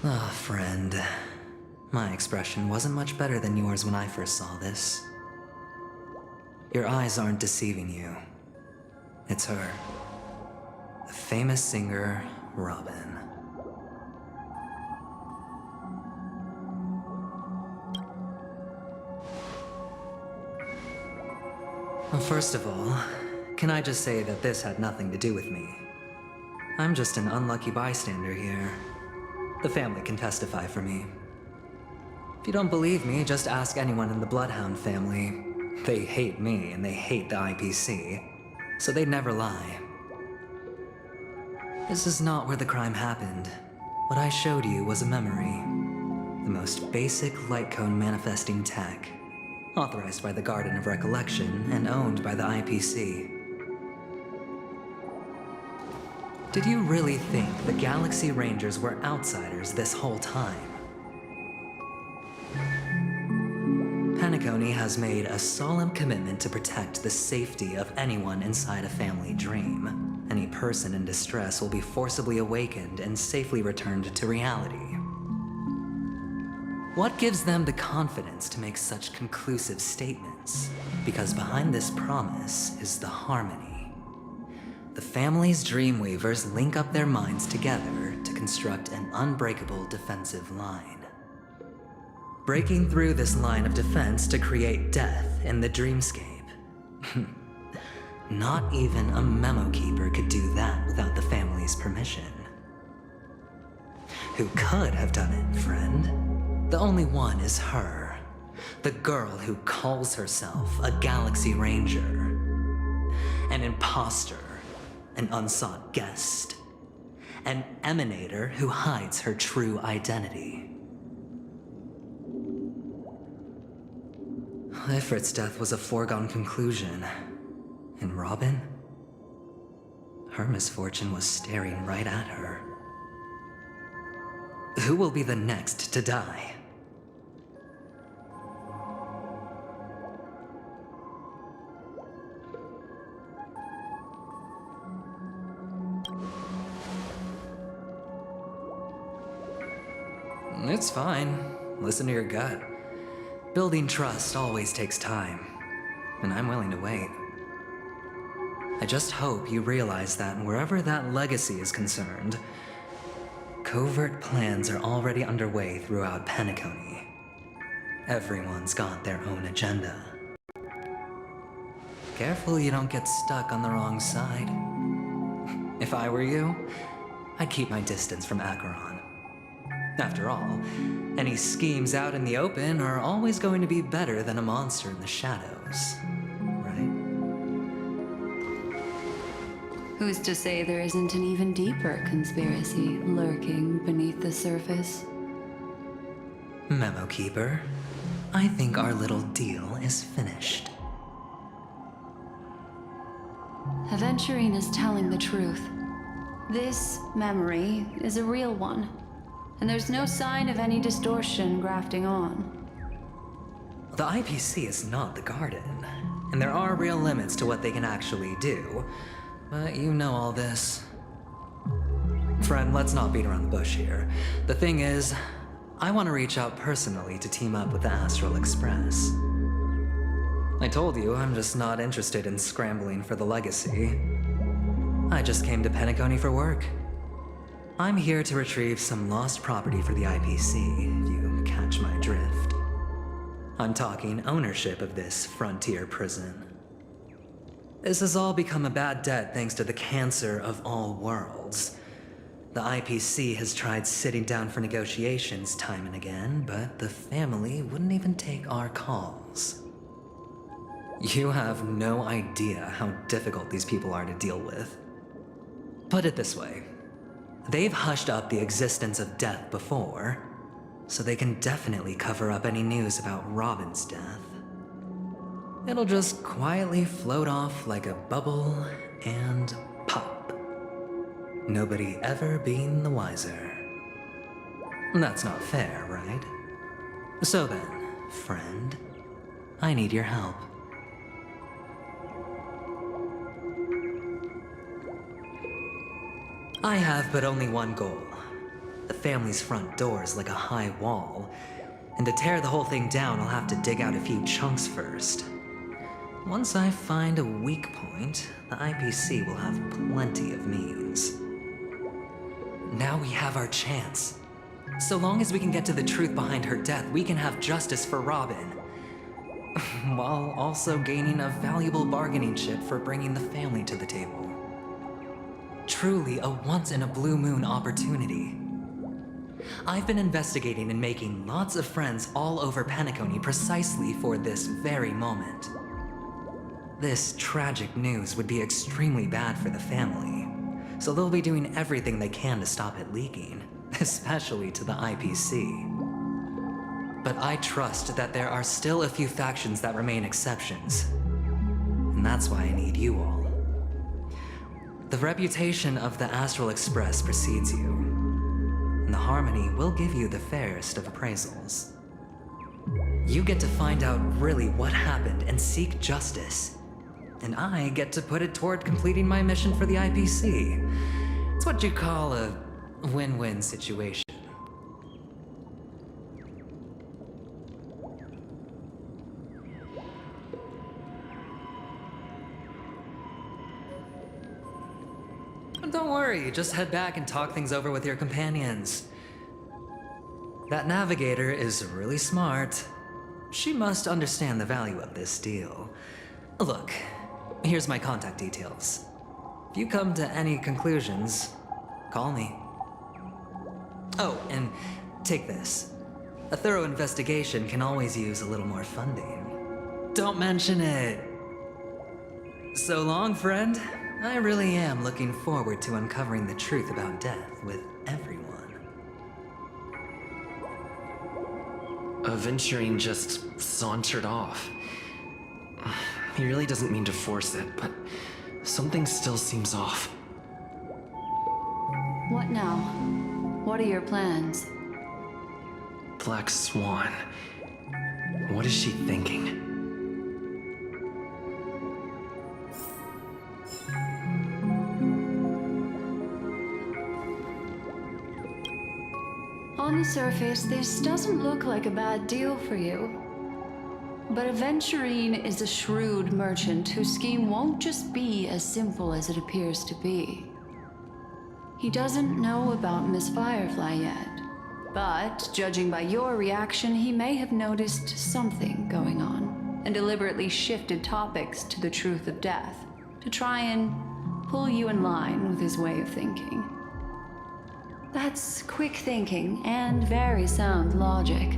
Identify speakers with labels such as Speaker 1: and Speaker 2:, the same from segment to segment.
Speaker 1: Ah, friend. My expression wasn't much better than yours when I first saw this. Your eyes aren't deceiving you. It's her. The famous singer, Robin. Well, first of all, can I just say that this had nothing to do with me? I'm just an unlucky bystander here. The family can testify for me. If you don't believe me, just ask anyone in the Bloodhound family. They hate me and they hate the IPC, so they'd never lie. This is not where the crime happened. What I showed you was a memory. The most basic light cone manifesting tech, authorized by the Garden of Recollection and owned by the IPC. Did you really think the Galaxy Rangers were outsiders this whole time? Penacony has made a solemn commitment to protect the safety of anyone inside a family dream. Any person in distress will be forcibly awakened and safely returned to reality. What gives them the confidence to make such conclusive statements? Because behind this promise is the harmony. The family's Dreamweavers link up their minds together to construct an unbreakable defensive line. Breaking through this line of defense to create death in the dreamscape. Not even a memo keeper could do that without the family's permission. Who could have done it, friend? The only one is her. The girl who calls herself a Galaxy Ranger. An imposter. An unsought guest. An emanator who hides her true identity. Ifrit's death was a foregone conclusion. And Robin? Her misfortune was staring right at her. Who will be the next to die? It's fine. Listen to your gut. Building trust always takes time, and I'm willing to wait. I just hope you realize that wherever that legacy is concerned, covert plans are already underway throughout Penacony. Everyone's got their own agenda. Careful you don't get stuck on the wrong side. If I were you, I'd keep my distance from Acheron. After all, any schemes out in the open are always going to be better than a monster in the shadows, right?
Speaker 2: Who's to say there isn't an even deeper conspiracy lurking beneath the surface?
Speaker 1: Memo Keeper, I think our little deal is finished.
Speaker 2: Aventurine is telling the truth. This memory is a real one. And there's no sign of any distortion grafting on.
Speaker 1: The IPC is not the Garden, and there are real limits to what they can actually do, but you know all this. Friend, let's not beat around the bush here. The thing is, I want to reach out personally to team up with the Astral Express. I told you I'm just not interested in scrambling for the legacy. I just came to Penacony for work. I'm here to retrieve some lost property for the IPC, if you catch my drift. I'm talking ownership of this frontier prison. This has all become a bad debt thanks to the cancer of all worlds. The IPC has tried sitting down for negotiations time and again, but the family wouldn't even take our calls. You have no idea how difficult these people are to deal with. Put it this way. They've hushed up the existence of death before, so they can definitely cover up any news about Robin's death. It'll just quietly float off like a bubble and pop. Nobody ever being the wiser. That's not fair, right? So then, friend, I need your help. I have but only one goal. The family's front door is like a high wall, and to tear the whole thing down, I'll have to dig out a few chunks first. Once I find a weak point, the IPC will have plenty of means. Now we have our chance. So long as we can get to the truth behind her death, we can have justice for Robin, while also gaining a valuable bargaining chip for bringing the family to the table. Truly a once-in-a-blue-moon opportunity. I've been investigating and making lots of friends all over Penacony precisely for this very moment. This tragic news would be extremely bad for the family, so they'll be doing everything they can to stop it leaking, especially to the IPC. But I trust that there are still a few factions that remain exceptions, and that's why I need you all. The reputation of the Astral Express precedes you, and the Harmony will give you the fairest of appraisals. You get to find out really what happened and seek justice, and I get to put it toward completing my mission for the IPC. It's what you call a win-win situation. Don't worry, just head back and talk things over with your companions. That navigator is really smart. She must understand the value of this deal. Look, here's my contact details. If you come to any conclusions, call me. Oh, and take this. A thorough investigation can always use a little more funding. Don't mention it. So long, friend. I really am looking forward to uncovering the truth about death with everyone.
Speaker 3: Aventurine just sauntered off. He really doesn't mean to force it, but something still seems off.
Speaker 2: What now? What are your plans?
Speaker 3: Black Swan. What is she thinking?
Speaker 2: On the surface, this doesn't look like a bad deal for you. But Aventurine is a shrewd merchant whose scheme won't just be as simple as it appears to be. He doesn't know about Miss Firefly yet, but judging by your reaction, he may have noticed something going on and deliberately shifted topics to the truth of death to try and pull you in line with his way of thinking. That's quick thinking and very sound logic.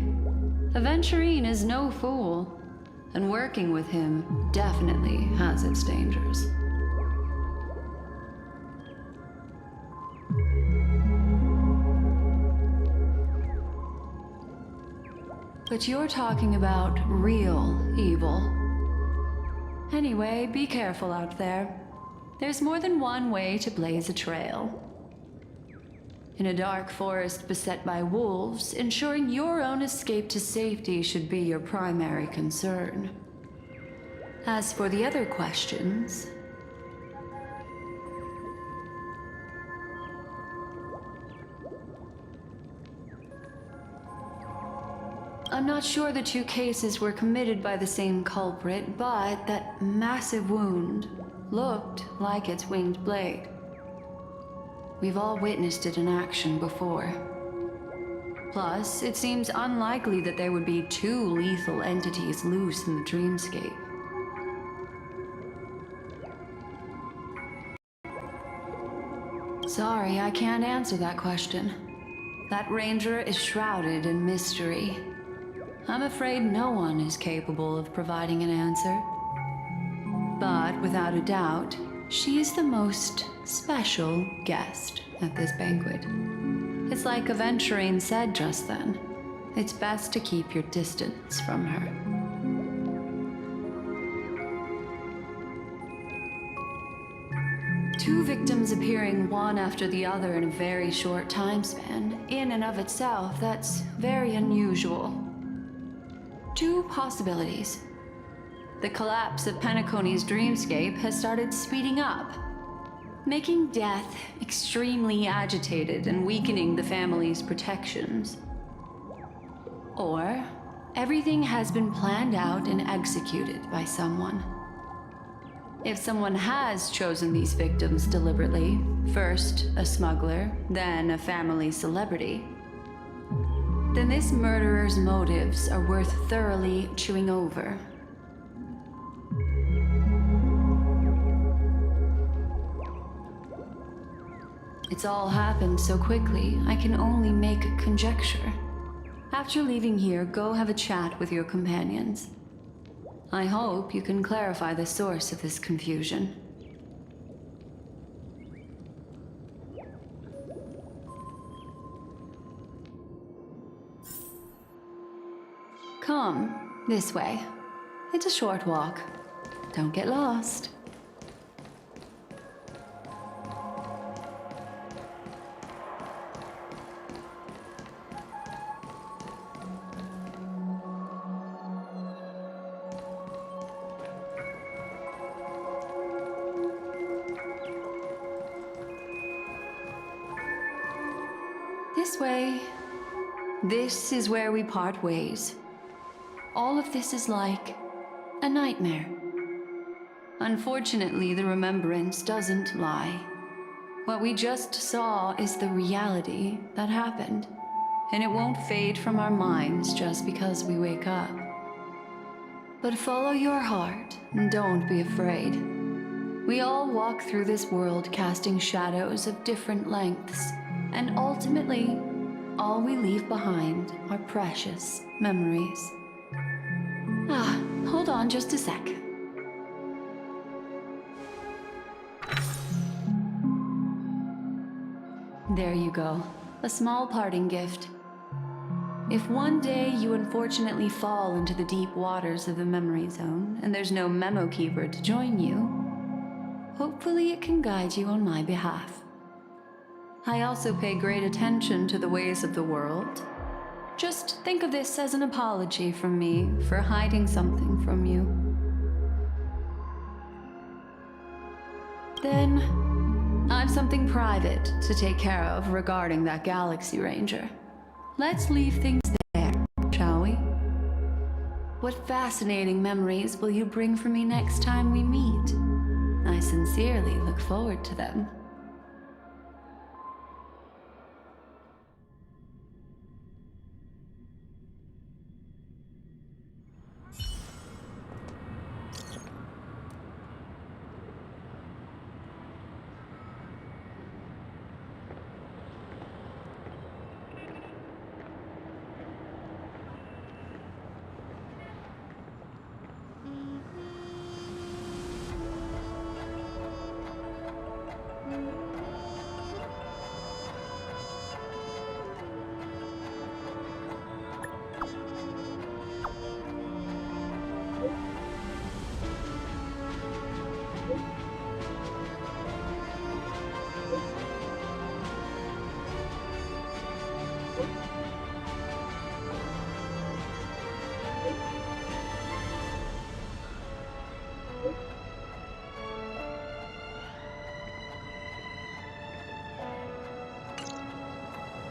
Speaker 2: Aventurine is no fool, and working with him definitely has its dangers. But you're talking about real evil. Anyway, be careful out there. There's more than one way to blaze a trail. In a dark forest beset by wolves, ensuring your own escape to safety should be your primary concern. As for the other questions, I'm not sure the two cases were committed by the same culprit, but that massive wound looked like its winged blade. We've all witnessed it in action before. Plus, it seems unlikely that there would be two lethal entities loose in the dreamscape. Sorry, I can't answer that question. That ranger is shrouded in mystery. I'm afraid no one is capable of providing an answer. But without a doubt, she is the most special guest at this banquet. It's like Aventurine said just then. It's best to keep your distance from her. Two victims appearing one after the other in a very short time span, in and of itself, that's very unusual. Two possibilities. The collapse of Penacony's dreamscape has started speeding up, making death extremely agitated and weakening the family's protections. Or everything has been planned out and executed by someone. If someone has chosen these victims deliberately, first a smuggler, then a family celebrity, then this murderer's motives are worth thoroughly chewing over. It's all happened so quickly, I can only make a conjecture. After leaving here, go have a chat with your companions. I hope you can clarify the source of this confusion. Come, this way. It's a short walk. Don't get lost. This way. This is where we part ways. All of this is like a nightmare. Unfortunately, the remembrance doesn't lie. What we just saw is the reality that happened, and it won't fade from our minds just because we wake up. But follow your heart and don't be afraid. We all walk through this world casting shadows of different lengths, and ultimately, all we leave behind are precious memories. Hold on just a sec. There you go. A small parting gift. If one day you unfortunately fall into the deep waters of the memory zone and there's no memo keeper to join you, hopefully it can guide you on my behalf. I also pay great attention to the ways of the world. Just think of this as an apology from me for hiding something from you. Then, I've something private to take care of regarding that Galaxy Ranger. Let's leave things there, shall we? What fascinating memories will you bring for me next time we meet? I sincerely look forward to them.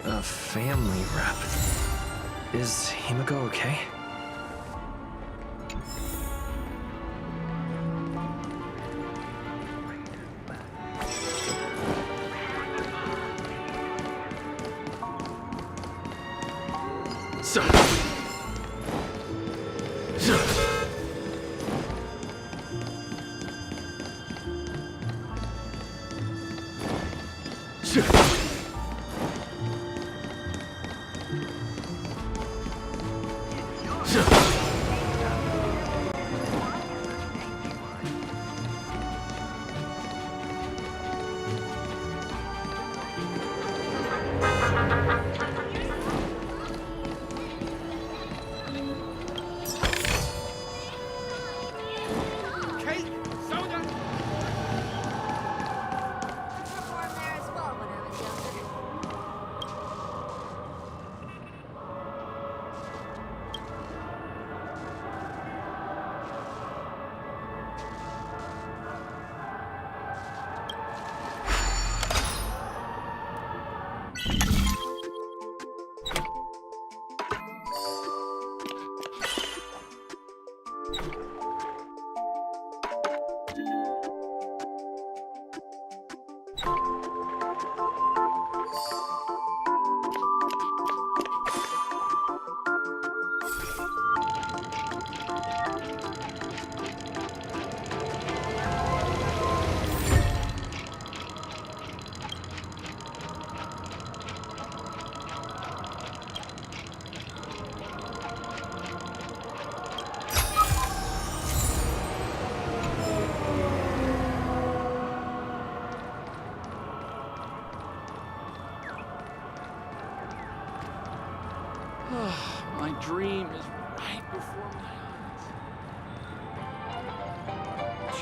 Speaker 3: A family rep. Is Himiko okay?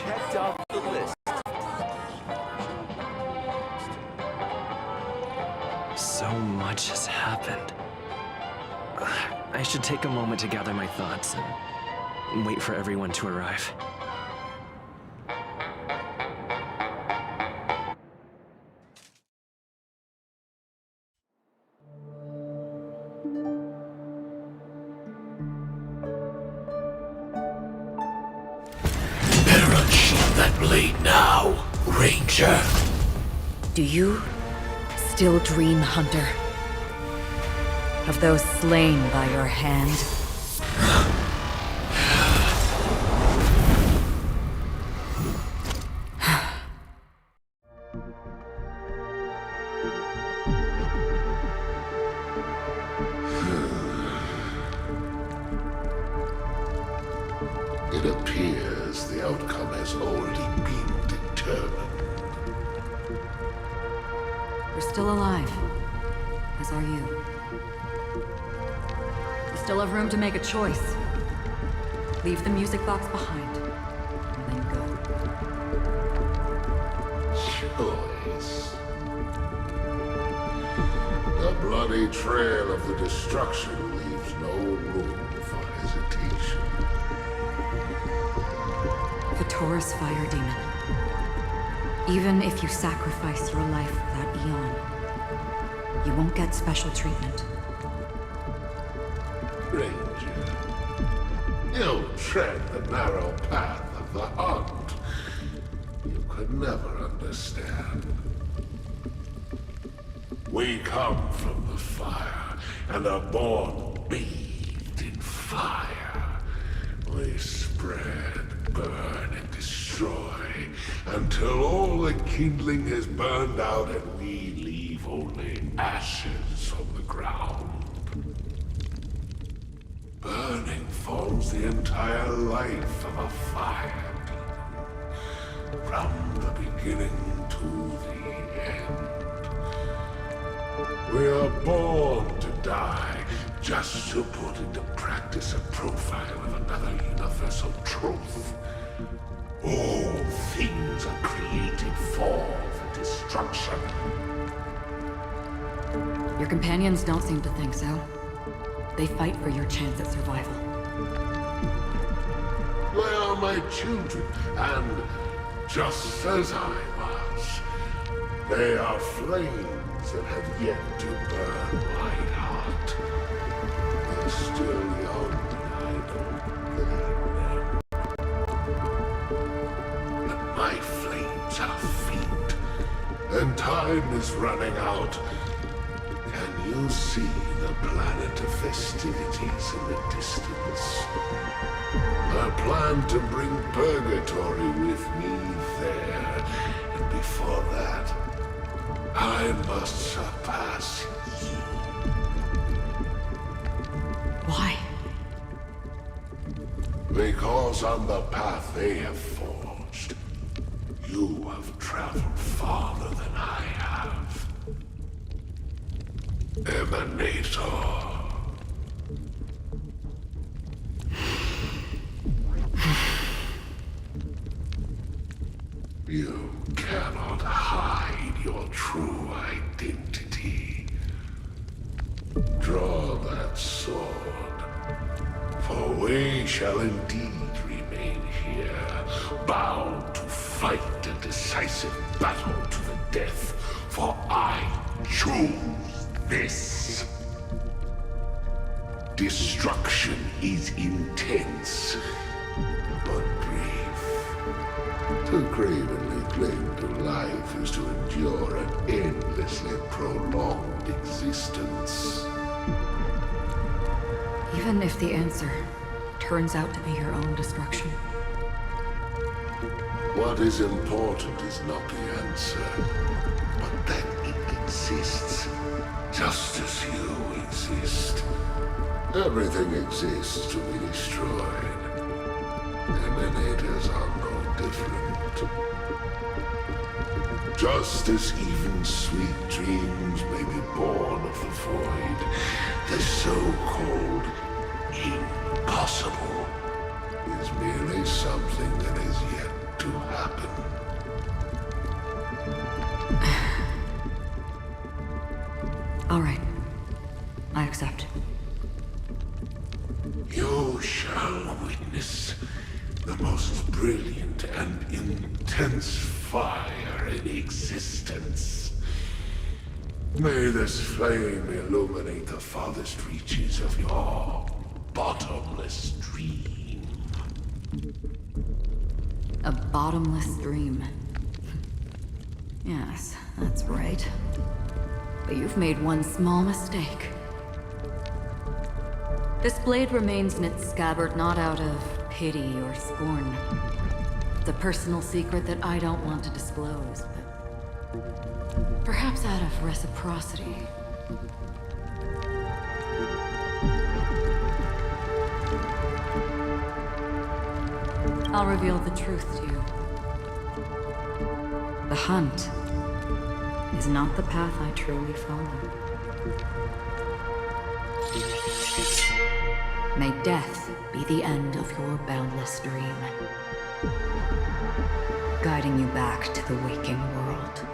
Speaker 4: checked off the list.
Speaker 3: So much has happened. I should take a moment to gather my thoughts and wait for everyone to arrive.
Speaker 5: Better unsheath that blade now, Ranger.
Speaker 6: Do you still dream, Hunter? Of those slain by your hand?
Speaker 5: It appears the outcome has already been determined.
Speaker 6: You're still alive, as are you. You still have room to make a choice. Leave the music box behind, and then go.
Speaker 5: Choice. The bloody trail of the destruction leaves no room for hesitation.
Speaker 6: The Taurus Fire Demon. Even if you sacrifice your life for that eon, you won't get special treatment.
Speaker 5: Ranger, you tread the narrow path of the hunt. You could never understand. We come from the fire, and are born bathed in fire. We spread, burn, and destroy, until all the kindling has burned out and we leave only ashes on the ground. Burning forms the entire life of a fire demon, from the beginning to the end. We are born to die, just to put into practice a profile of another universal truth. All things are created for the destruction.
Speaker 6: Your companions don't seem to think so. They fight for your chance at survival.
Speaker 5: They are my children, and just as I was, they are flames that have yet to burn my heart. They're still young, and I don't blame them. But my flames are faint, and time is running out. Can you see the planet of festivities in the distance? I plan to bring purgatory with me there, and before that, I must surpass you.
Speaker 6: Why?
Speaker 5: Because on the path they have forged, you have traveled farther than I have. Emanator. You cannot hide your true identity. Draw that sword, for we shall indeed remain here, bound to fight a decisive battle to the death, for I choose this. Destruction is intense, but brief. To cravenly cling to life is to endure an endlessly prolonged existence.
Speaker 6: Even if the answer turns out to be your own destruction.
Speaker 5: What is important is not the answer, but that it exists, just as you exist. Everything exists to be destroyed. Emanators are no different. Just as even sweet dreams may be born of the void, the so-called impossible is merely something that is yet to and intense fire in existence. May this flame illuminate the farthest reaches of your bottomless dream.
Speaker 6: A bottomless dream. Yes, that's right. But you've made one small mistake. This blade remains in its scabbard not out of pity or scorn. It's a personal secret that I don't want to disclose, but perhaps out of reciprocity. I'll reveal the truth to you. The hunt is not the path I truly follow. May death be the end of your boundless dream, guiding you back to the waking world.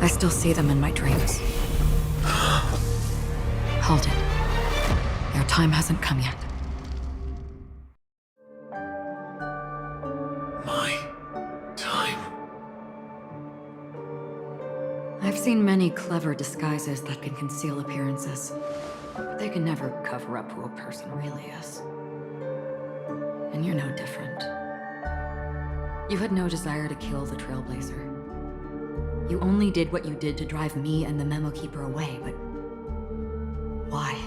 Speaker 6: I still see them in my dreams. Hold it. Your time hasn't come yet.
Speaker 5: My time?
Speaker 6: I've seen many clever disguises that can conceal appearances, but they can never cover up who a person really is. And you're no different. You had no desire to kill the Trailblazer. You only did what you did to drive me and the Memo Keeper away, but why?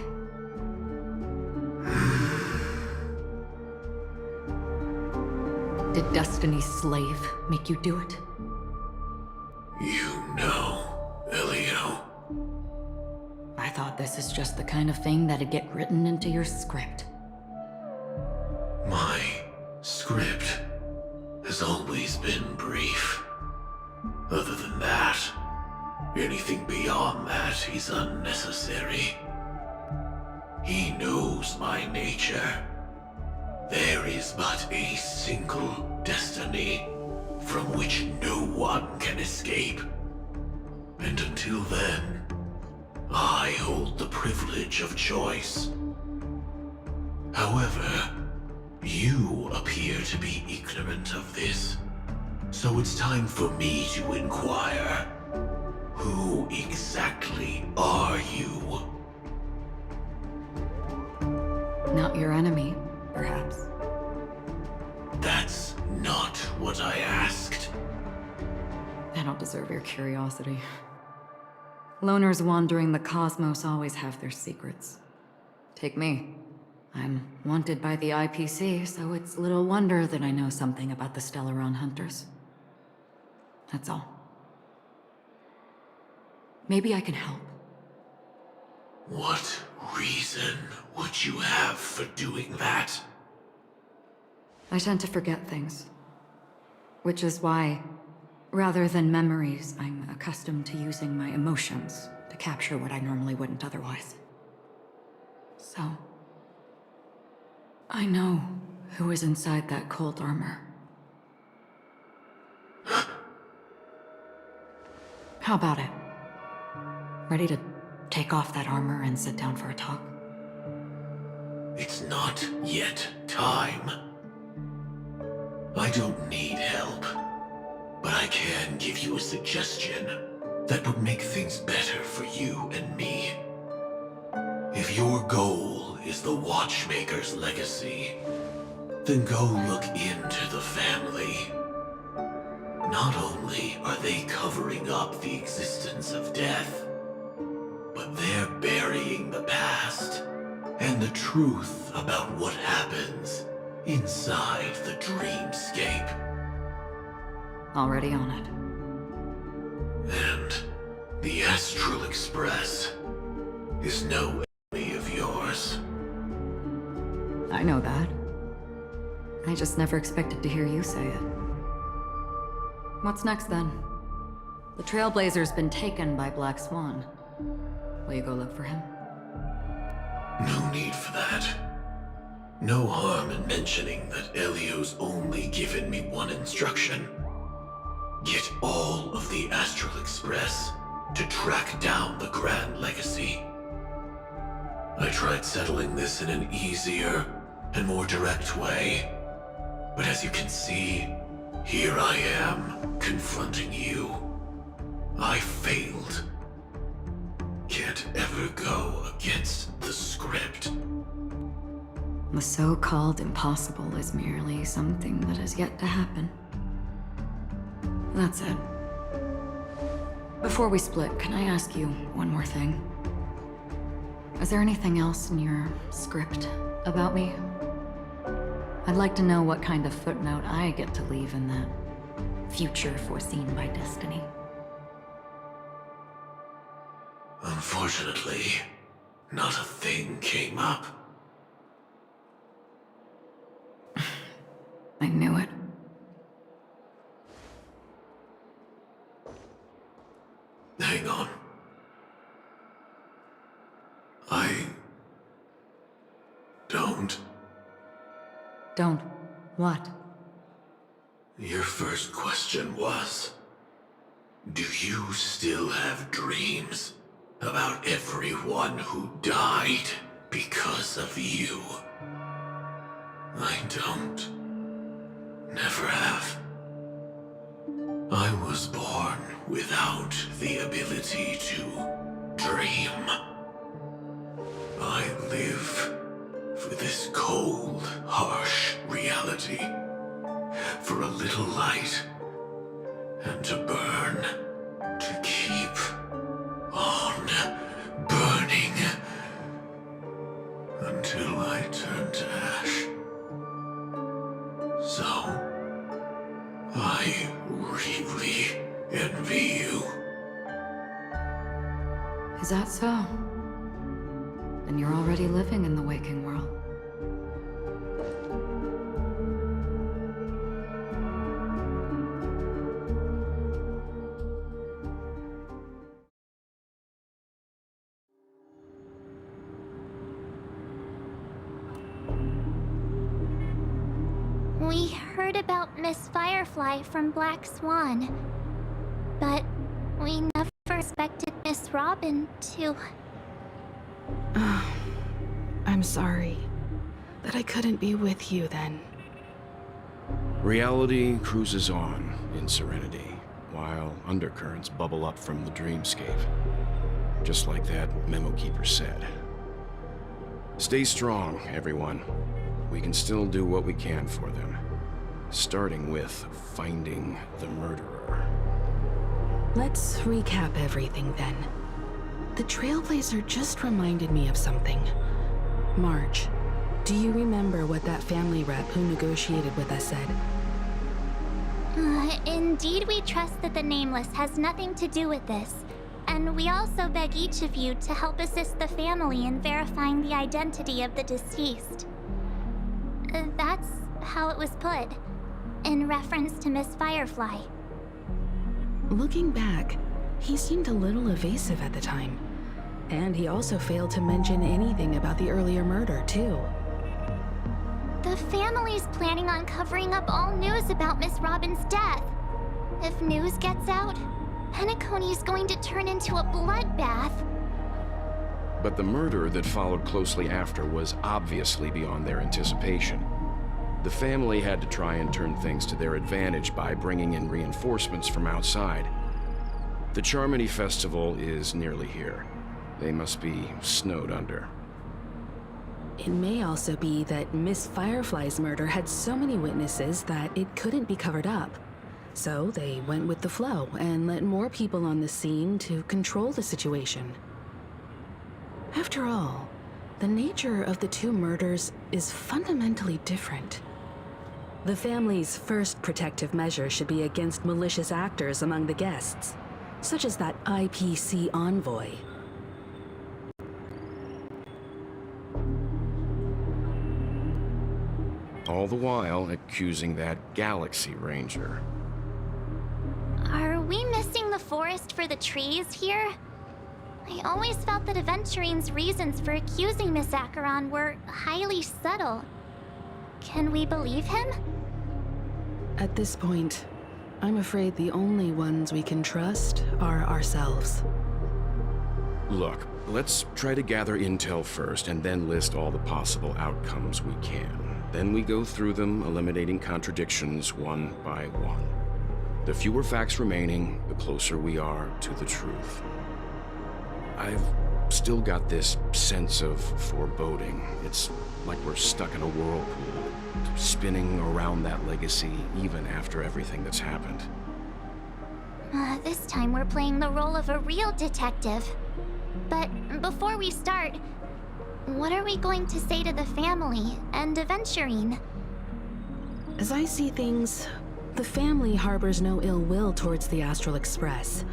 Speaker 6: Did Destiny's slave make you do it?
Speaker 5: You know, Elio.
Speaker 6: I thought this is just the kind of thing that'd get written into your script.
Speaker 5: My script has always been brief. Other than that, anything beyond that is unnecessary. He knows my nature. There is but a single destiny from which no one can escape. And until then, I hold the privilege of choice. However, you appear to be ignorant of this. So it's time for me to inquire. Who exactly are you?
Speaker 6: Not your enemy, perhaps.
Speaker 5: That's not what I asked.
Speaker 6: I don't deserve your curiosity. Loners wandering the cosmos always have their secrets. Take me. I'm wanted by the IPC, so it's little wonder that I know something about the Stellaron Hunters. That's all. Maybe I can help.
Speaker 5: What reason would you have for doing that?
Speaker 6: I tend to forget things. Which is why, rather than memories, I'm accustomed to using my emotions to capture what I normally wouldn't otherwise. So, I know who is inside that cold armor. How about it? Ready to take off that armor and sit down for a talk?
Speaker 5: It's not yet time. I don't need help, but I can give you a suggestion that would make things better for you and me. If your goal is the Watchmaker's legacy, then go look into the family. Not only are they covering up the existence of death, but they're burying the past and the truth about what happens inside the dreamscape.
Speaker 6: Already on it.
Speaker 5: And the Astral Express is no enemy of yours.
Speaker 6: I know that. I just never expected to hear you say it. What's next, then? The Trailblazer's been taken by Black Swan. Will you go look for him?
Speaker 5: No need for that. No harm in mentioning that Elio's only given me one instruction. Get all of the Astral Express to track down the Grand Legacy.
Speaker 4: I tried settling this in an easier and more direct way. But as you can see, here I am, confronting you. I failed. Can't ever go against the script.
Speaker 6: The so-called impossible is merely something that has yet to happen. That's it. Before we split, can I ask you one more thing? Is there anything else in your script about me? I'd like to know what kind of footnote I get to leave in that future foreseen by destiny.
Speaker 4: Unfortunately, not a thing came up.
Speaker 6: I knew it.
Speaker 4: Hang on. I don't.
Speaker 6: Don't. What?
Speaker 4: Your first question was, do you still have dreams about everyone who died because of you? I don't. Never have. I was born without the ability to dream. I live for this cold, harsh reality. For a little light, and to burn, to keep on burning, until I turn to ash. So, I really envy you.
Speaker 6: Is that so? Then you're already living in the waking world.
Speaker 7: We heard about Miss Firefly from Black Swan, but we never expected Miss Robin to...
Speaker 8: I'm sorry that I couldn't be with you then.
Speaker 9: Reality cruises on in serenity, while undercurrents bubble up from the dreamscape. Just like that memo keeper said. Stay strong, everyone. We can still do what we can for them. Starting with finding the murderer.
Speaker 8: Let's recap everything then. The Trailblazer just reminded me of something. Marge, do you remember what that family rep who negotiated with us said?
Speaker 7: Indeed, we trust that the Nameless has nothing to do with this. And we also beg each of you to help assist the family in verifying the identity of the deceased. That's how it was put, in reference to Miss Firefly.
Speaker 8: Looking back, he seemed a little evasive at the time. And he also failed to mention anything about the earlier murder, too.
Speaker 7: The family's planning on covering up all news about Miss Robin's death. If news gets out, Penacony's going to turn into a bloodbath.
Speaker 9: But the murder that followed closely after was obviously beyond their anticipation. The family had to try and turn things to their advantage by bringing in reinforcements from outside. The Charmony Festival is nearly here. They must be snowed under.
Speaker 8: It may also be that Miss Firefly's murder had so many witnesses that it couldn't be covered up. So they went with the flow and let more people on the scene to control the situation. After all, the nature of the two murders is fundamentally different. The family's first protective measure should be against malicious actors among the guests, such as that IPC envoy.
Speaker 9: All the while accusing that Galaxy Ranger.
Speaker 7: Are we missing the forest for the trees here? I always felt that Aventurine's reasons for accusing Miss Acheron were highly subtle. Can we believe him?
Speaker 8: At this point, I'm afraid the only ones we can trust are ourselves.
Speaker 9: Look, Let's try to gather intel first, and then list all the possible outcomes we can. Then we go through them, eliminating contradictions one by one. The fewer facts remaining, the closer we are to the truth. I've still got this sense of foreboding. It's like we're stuck in a whirlpool, spinning around that legacy even after everything that's happened.
Speaker 7: This time we're playing the role of a real detective. But before we start, what are we going to say to the family and Aventurine?
Speaker 8: As I see things, the family harbors no ill will towards the Astral Express.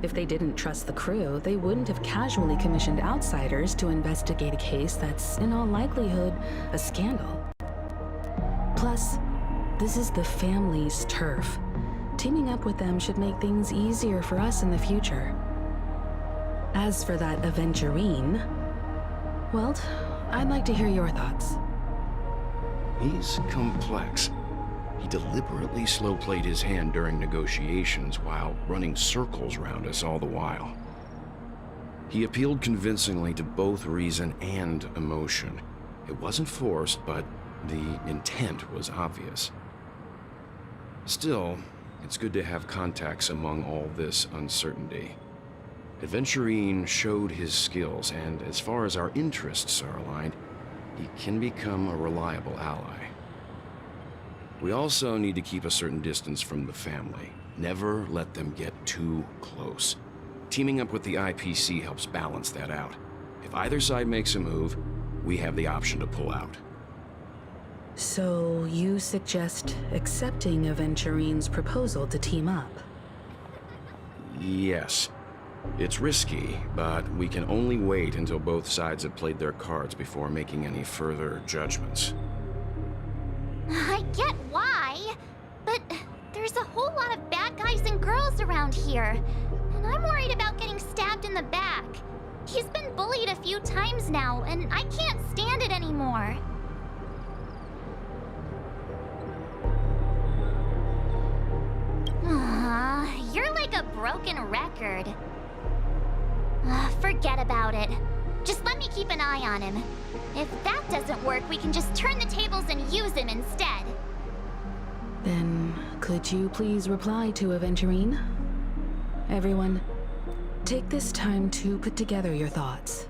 Speaker 8: If they didn't trust the crew, they wouldn't have casually commissioned outsiders to investigate a case that's, in all likelihood, a scandal. Plus, this is the family's turf. Teaming up with them should make things easier for us in the future. As for that Aventurine, well, I'd like to hear your thoughts.
Speaker 9: He's complex. He deliberately slow-played his hand during negotiations while running circles around us all the while. He appealed convincingly to both reason and emotion. It wasn't forced, but the intent was obvious. Still, it's good to have contacts among all this uncertainty. Aventurine showed his skills, and as far as our interests are aligned, he can become a reliable ally. We also need to keep a certain distance from the family. Never let them get too close. Teaming up with the IPC helps balance that out. If either side makes a move, we have the option to pull out.
Speaker 8: So you suggest accepting Aventurine's proposal to team up?
Speaker 9: Yes. It's risky, but we can only wait until both sides have played their cards before making any further judgments.
Speaker 7: I get why, but there's a whole lot of bad guys and girls around here, and I'm worried about getting stabbed in the back. He's been bullied a few times now, and I can't stand it anymore. You're like a broken record. Forget about it. Just let me keep an eye on him. If that doesn't work, we can just turn the tables and use him instead.
Speaker 8: Then, could you please reply to Aventurine? Everyone, take this time to put together your thoughts.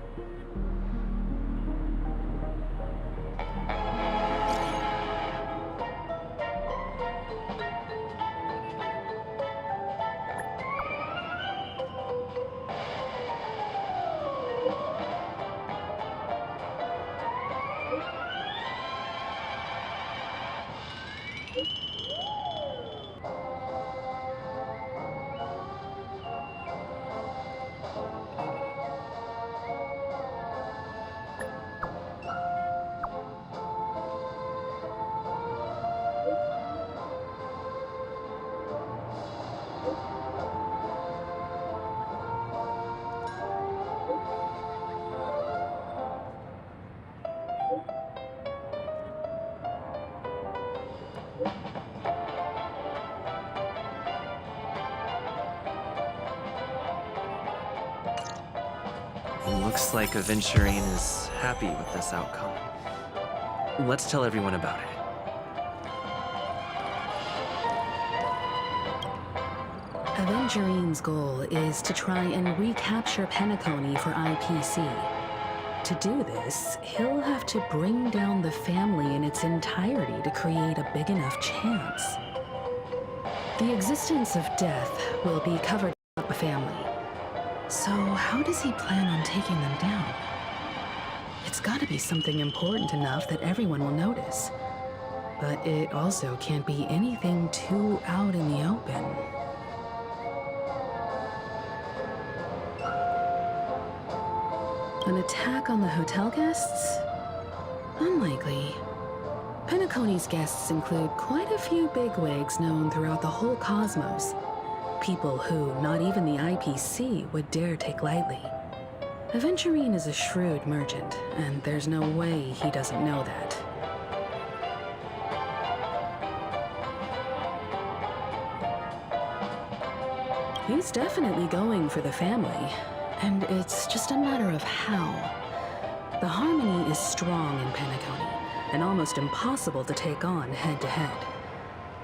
Speaker 3: Looks like Aventurine is happy with this outcome. Let's tell everyone about it.
Speaker 8: Aventurine's goal is to try and recapture Penacony for IPC. To do this, he'll have to bring down the family in its entirety to create a big enough chance. The existence of death will be covered up by the family. So how does he plan on taking them down? It's gotta be something important enough that everyone will notice. But it also can't be anything too out in the open. An attack on the hotel guests? Unlikely. Penacony's guests include quite a few bigwigs known throughout the whole cosmos. People who not even the IPC would dare take lightly. Aventurine is a shrewd merchant, and there's no way he doesn't know that. He's definitely going for the family. and it's just a matter of how. The harmony is strong in Penacony, and almost impossible to take on head-to-head.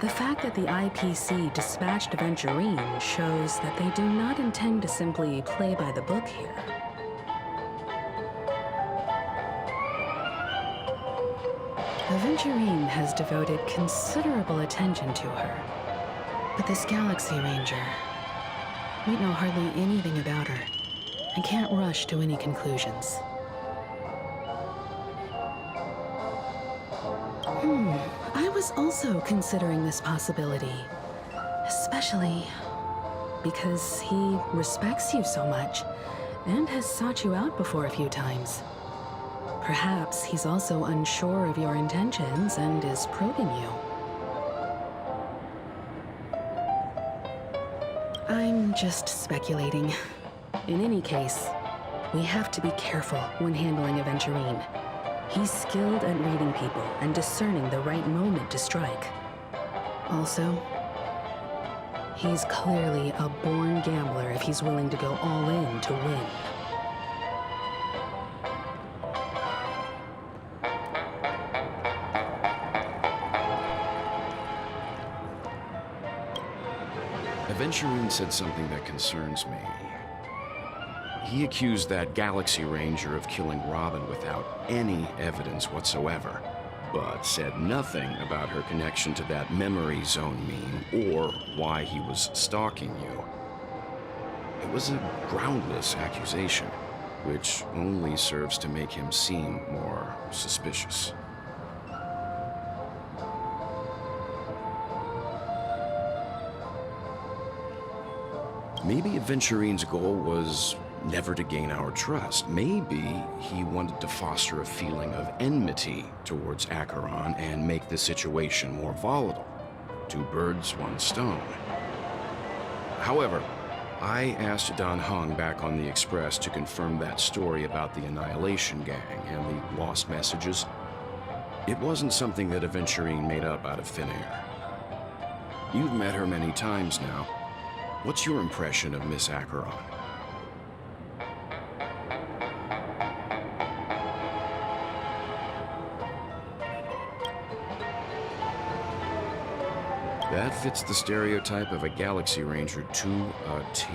Speaker 8: The fact that the IPC dispatched Aventurine shows that they do not intend to simply play by the book here. Aventurine has devoted considerable attention to her. But this Galaxy Ranger, we know hardly anything about her, and can't rush to any conclusions. I was also considering this possibility, especially because he respects you so much and has sought you out before a few times. Perhaps he's also unsure of your intentions and is probing you. I'm just speculating. In any case, we have to be careful when handling Aventurine. He's skilled at reading people and discerning the right moment to strike. Also, he's clearly a born gambler if he's willing to go all in to win.
Speaker 9: Aventurine said something that concerns me. He accused that Galaxy Ranger of killing Robin without any evidence whatsoever, but said nothing about her connection to that memory zone meme or why he was stalking you. It was a groundless accusation, which only serves to make him seem more suspicious. Maybe Aventurine's goal was never to gain our trust. Maybe he wanted to foster a feeling of enmity towards Acheron and make the situation more volatile. Two birds, one stone. However, I asked Don Hung back on the Express to confirm that story about the Annihilation Gang and the lost messages. It wasn't something that Aventurine made up out of thin air. You've met her many times now. What's your impression of Miss Acheron? That fits the stereotype of a Galaxy Ranger to a T.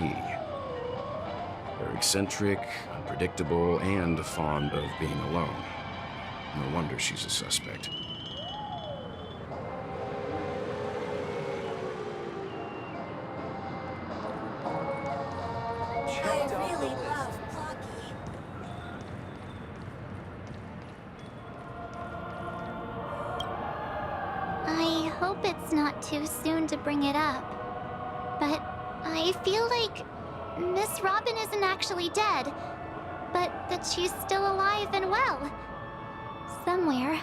Speaker 9: They're eccentric, unpredictable, and fond of being alone. No wonder she's a suspect.
Speaker 7: I hope it's not too soon to bring it up, but I feel like Miss Robin isn't actually dead, but that she's still alive and well. Somewhere.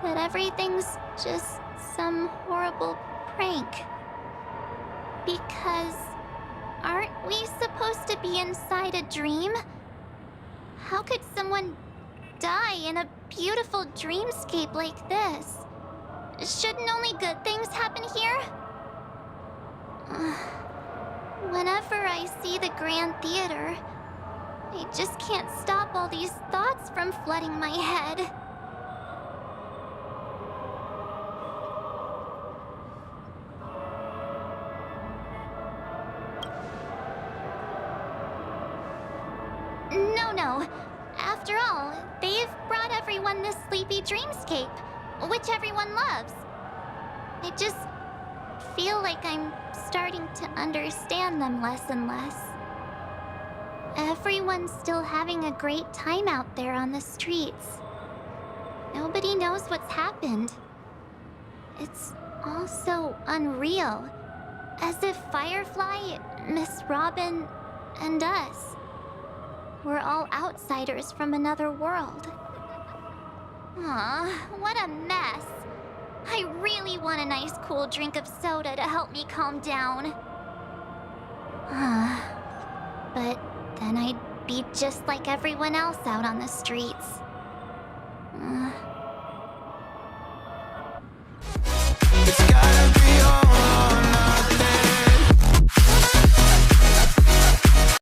Speaker 7: That everything's just some horrible prank. Because aren't we supposed to be inside a dream? How could someone die in a beautiful dreamscape like this? Shouldn't only good things happen here? Whenever I see the Grand Theater, I just can't stop all these thoughts from flooding my head. No. After all, they've brought everyone this sleepy dreamscape, which everyone loves. I just feel like I'm starting to understand them less and less. Everyone's still having a great time out there on the streets. Nobody knows what's happened. It's all so unreal. As if Firefly, Miss Robin, and us were all outsiders from another world. Aw, what a mess. I really want a nice cool drink of soda to help me calm down. But then I'd be just like everyone else out on the streets.